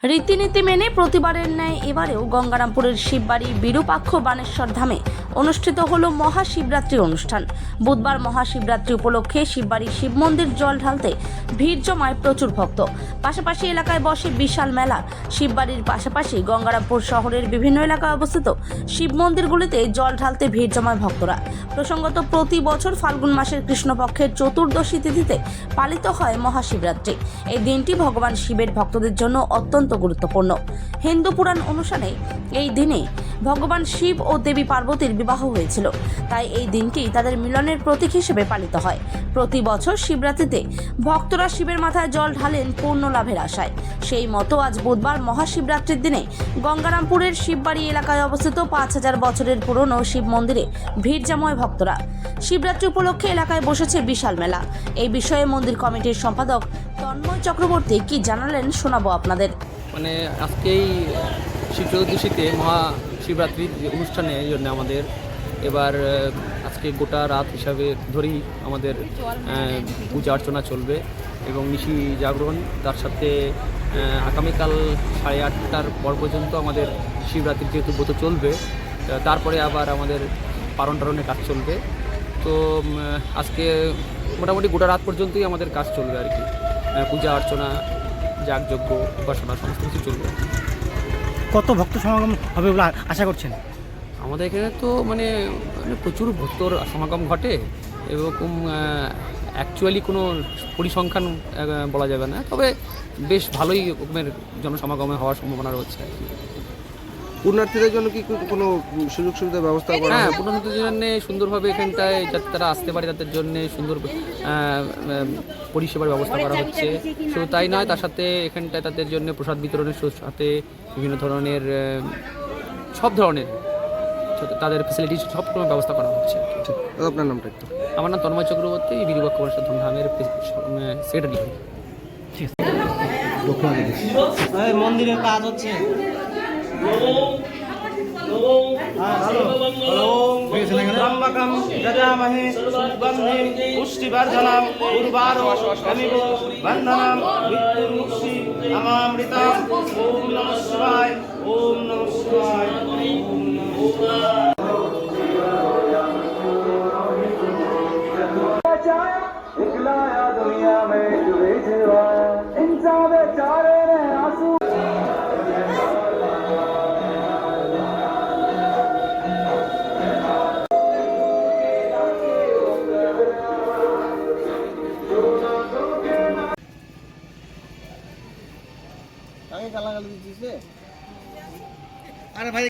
রীতিনীতি মেনে প্রতিবারের ন্যায় এবারেও গঙ্গারামপুরের শিববাড়ি বিরূপাক্ষ বানেশ্বর ধামে অনুষ্ঠিত হল মহাশিবরাত্রি অনুষ্ঠান। বুধবার মহাশিবরাত্রি উপলক্ষে শিববাড়ি শিব মন্দির জল ঢালতে ভিড় জমায় প্রচুর ভক্ত। পাশাপাশি এলাকায় বসে বিশাল মেলা। শিববাড়ির পাশাপাশি গঙ্গারামপুর শহরের বিভিন্ন এলাকায় অবস্থিত শিব মন্দিরগুলিতে জল ঢালতে ভিড় জমায় ভক্তরা। প্রসঙ্গত প্রতি বছর ফাল্গুন মাসের কৃষ্ণপক্ষের চতুর্দশী তিথিতে পালিত হয় মহাশিবরাত্রি। এই দিনটি ভগবান শিবের ভক্তদের জন্য অত্যন্ত গুরুত্বপূর্ণ। হিন্দু পুরাণ অনুসারে এই দিনে ভগবান শিব ও দেবী পার্বতীর বিবাহ হয়েছিল, তাই এই দিনটি তাদের মিলনের প্রতীক হিসেবে পালিত হয়। প্রতি বছর শিবরাত্রিতে ভক্তরা শিবের মাথায় জল ঢালেন পূর্ণ লাভের আশায়। সেই মতো আজ বুধবার মহাশিবরাত্রির দিনে গঙ্গারামপুরের শিববাড়ি এলাকায় অবস্থিত 5000 বছরের পুরনো শিব মন্দিরে ভিড় জমায় ভক্তরা। শিবরাত্রি উপলক্ষে এলাকায় বসেছে বিশাল মেলা। এই বিষয়ে মন্দির কমিটির সম্পাদক তন্ময় চক্রবর্তী কি জানালেন শোনাবো আপনাদের। মানে আজকেই শিব চতুর্দশীতে মহাশিবরাত্রির অনুষ্ঠানের জন্য আমাদের এবার আজকে গোটা রাত হিসাবে ধরেই আমাদের পূজা অর্চনা চলবে এবং নিশি জাগরণ, তার সাথে আগামীকাল 8:30টার পর পর্যন্ত আমাদের শিবরাত্রির যেহেতু ব্রত চলবে, তারপরে আবার আমাদের পারণ টারণের কাজ চলবে। তো আজকে মোটামুটি গোটা রাত পর্যন্তই আমাদের কাজ চলবে আর কি। পূজা অর্চনা, যাগযজ্ঞ, উপাসনা সমস্ত কিছু চলবে। কত ভক্ত সমাগম হবে বলে আশা করছেন? আমাদের এখানে তো মানে প্রচুর ভক্তর সমাগম ঘটে, এরকম অ্যাকচুয়ালি কোনো পরিসংখ্যান বলা যাবে না, তবে বেশ ভালোই রকমের জনসমাগমে হওয়ার সম্ভাবনা রয়েছে আর কি। পুণ্যার্থীদের জন্য কি কোনো সুযোগ সুবিধার ব্যবস্থা করা? হ্যাঁ, পুণ্যার্থীদের জন্য সুন্দরভাবে এখানটায় যাতে তারা আসতে পারে তাদের জন্য সুন্দর পরিষেবার ব্যবস্থা করা হচ্ছে। শুধু তাই নয়, তার সাথে এখানটায় তাদের জন্য প্রসাদ বিতরণের সাথে বিভিন্ন ধরনের সব ধরনের তাদের ফ্যাসিলিটি সব রকম ব্যবস্থা করা হচ্ছে। আপনার নামটা একটু? আমার নাম তন্ময় চক্রবর্তী, বিরূপাক্ষ বানেশ্বর ধামের সেক্রেটারি। মন্দিরের কাজ হচ্ছে। ত্রম্বকম যজামহে সুগন্ধিম পুষ্টিবর্ধনম উর্বারুকমিব বন্ধনম মৃত্যুর্মুক্ষি অমামৃতম। ওম নমঃ শিবায়, ওম নমঃ শিবায়, ওম নমঃ শিবায়। আরে ভাই